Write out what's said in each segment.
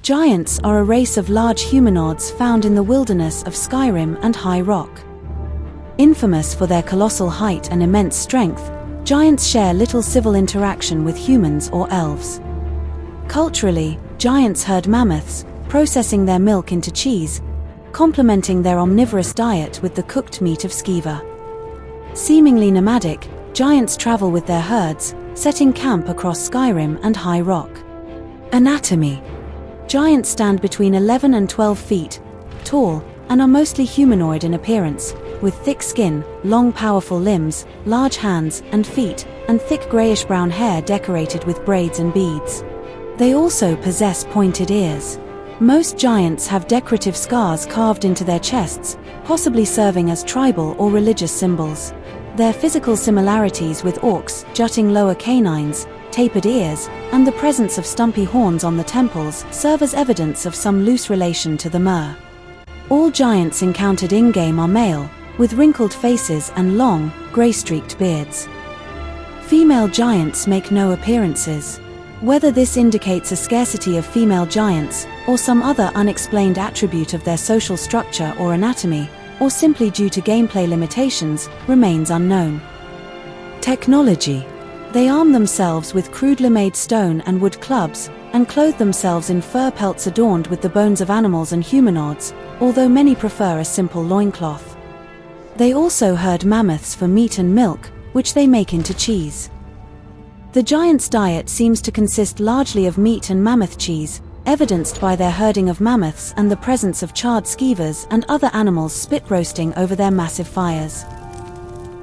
Giants are a race of large humanoids found in the wilderness of Skyrim and High Rock. Infamous for their colossal height and immense strength, giants share little civil interaction with humans or elves. Culturally, giants herd mammoths, processing their milk into cheese, complementing their omnivorous diet with the cooked meat of skeever. Seemingly nomadic, giants travel with their herds, setting camp across Skyrim and High Rock. Anatomy. Giants stand between 11 and 12 feet tall and are mostly humanoid in appearance, with thick skin, long powerful limbs, large hands and feet, and thick grayish-brown hair decorated with braids and beads. They also possess pointed ears. Most giants have decorative scars carved into their chests, possibly serving as tribal or religious symbols. Their physical similarities with orcs, jutting lower canines, tapered ears, and the presence of stumpy horns on the temples serve as evidence of some loose relation to the mer. All giants encountered in-game are male, with wrinkled faces and long, grey-streaked beards. Female giants make no appearances. Whether this indicates a scarcity of female giants, or some other unexplained attribute of their social structure or anatomy, or simply due to gameplay limitations, remains unknown. Technology. They arm themselves with crudely made stone and wood clubs, and clothe themselves in fur pelts adorned with the bones of animals and humanoids, although many prefer a simple loincloth. They also herd mammoths for meat and milk, which they make into cheese. The giants' diet seems to consist largely of meat and mammoth cheese, evidenced by their herding of mammoths and the presence of charred skeevers and other animals spit roasting over their massive fires.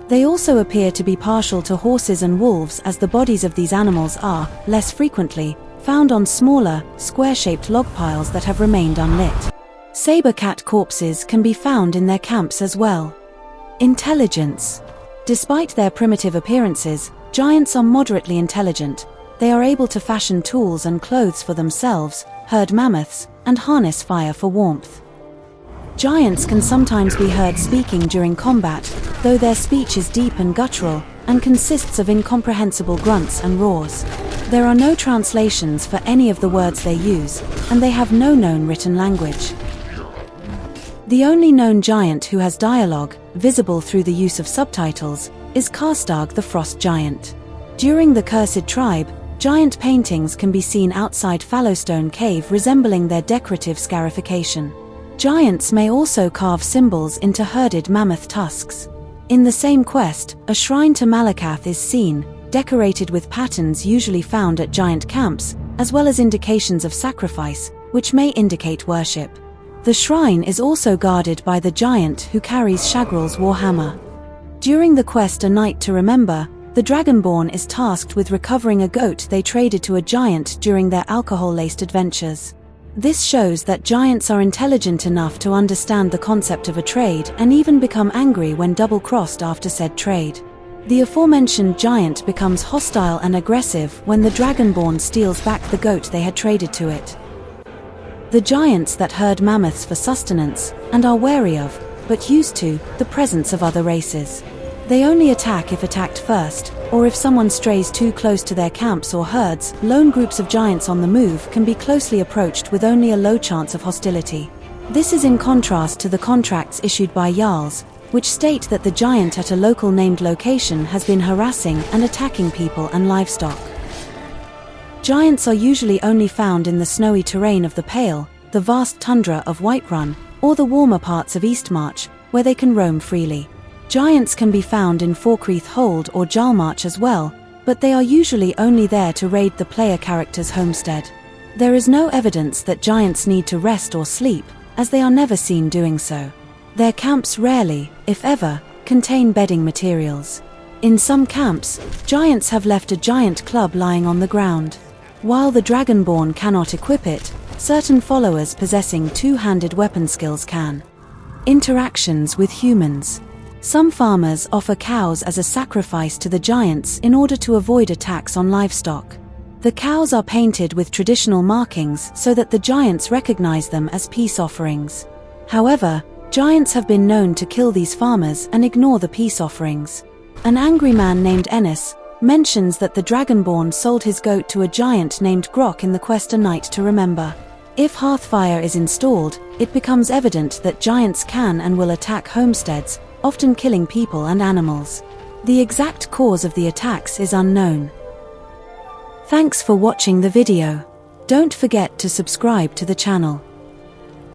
They also appear to be partial to horses and wolves, as the bodies of these animals are, less frequently, found on smaller, square-shaped log piles that have remained unlit. Saber cat corpses can be found in their camps as well. Intelligence. Despite their primitive appearances, giants are moderately intelligent. They are able to fashion tools and clothes for themselves, herd mammoths, and harness fire for warmth. Giants can sometimes be heard speaking during combat, though their speech is deep and guttural, and consists of incomprehensible grunts and roars. There are no translations for any of the words they use, and they have no known written language. The only known giant who has dialogue, visible through the use of subtitles, is Karstag the Frost Giant. During the Cursed Tribe, giant paintings can be seen outside Fallowstone Cave resembling their decorative scarification. Giants may also carve symbols into herded mammoth tusks. In the same quest, a shrine to Malakath is seen, decorated with patterns usually found at giant camps, as well as indications of sacrifice, which may indicate worship. The shrine is also guarded by the giant who carries Shagrel's warhammer. During the quest A Night to Remember, the Dragonborn is tasked with recovering a goat they traded to a giant during their alcohol-laced adventures. This shows that giants are intelligent enough to understand the concept of a trade and even become angry when double-crossed after said trade. The aforementioned giant becomes hostile and aggressive when the Dragonborn steals back the goat they had traded to it. The giants that herd mammoths for sustenance, and are wary of, but used to, the presence of other races. They only attack if attacked first, or if someone strays too close to their camps or herds. Lone groups of giants on the move can be closely approached with only a low chance of hostility. This is in contrast to the contracts issued by Jarls, which state that the giant at a local named location has been harassing and attacking people and livestock. Giants are usually only found in the snowy terrain of the Pale, the vast tundra of Whiterun, or the warmer parts of Eastmarch, where they can roam freely. Giants can be found in Forkreath Hold or Jalmarch as well, but they are usually only there to raid the player character's homestead. There is no evidence that giants need to rest or sleep, as they are never seen doing so. Their camps rarely, if ever, contain bedding materials. In some camps, giants have left a giant club lying on the ground. While the Dragonborn cannot equip it, certain followers possessing two-handed weapon skills can. Interactions with humans. Some farmers offer cows as a sacrifice to the giants in order to avoid attacks on livestock. The cows are painted with traditional markings so that the giants recognize them as peace offerings. However, giants have been known to kill these farmers and ignore the peace offerings. An angry man named Ennis mentions that the Dragonborn sold his goat to a giant named Grok in the quest A Night to Remember. If Hearthfire is installed, it becomes evident that giants can and will attack homesteads, often killing people and animals. The exact cause of the attacks is unknown. Thanks for watching the video. Don't forget to subscribe to the channel.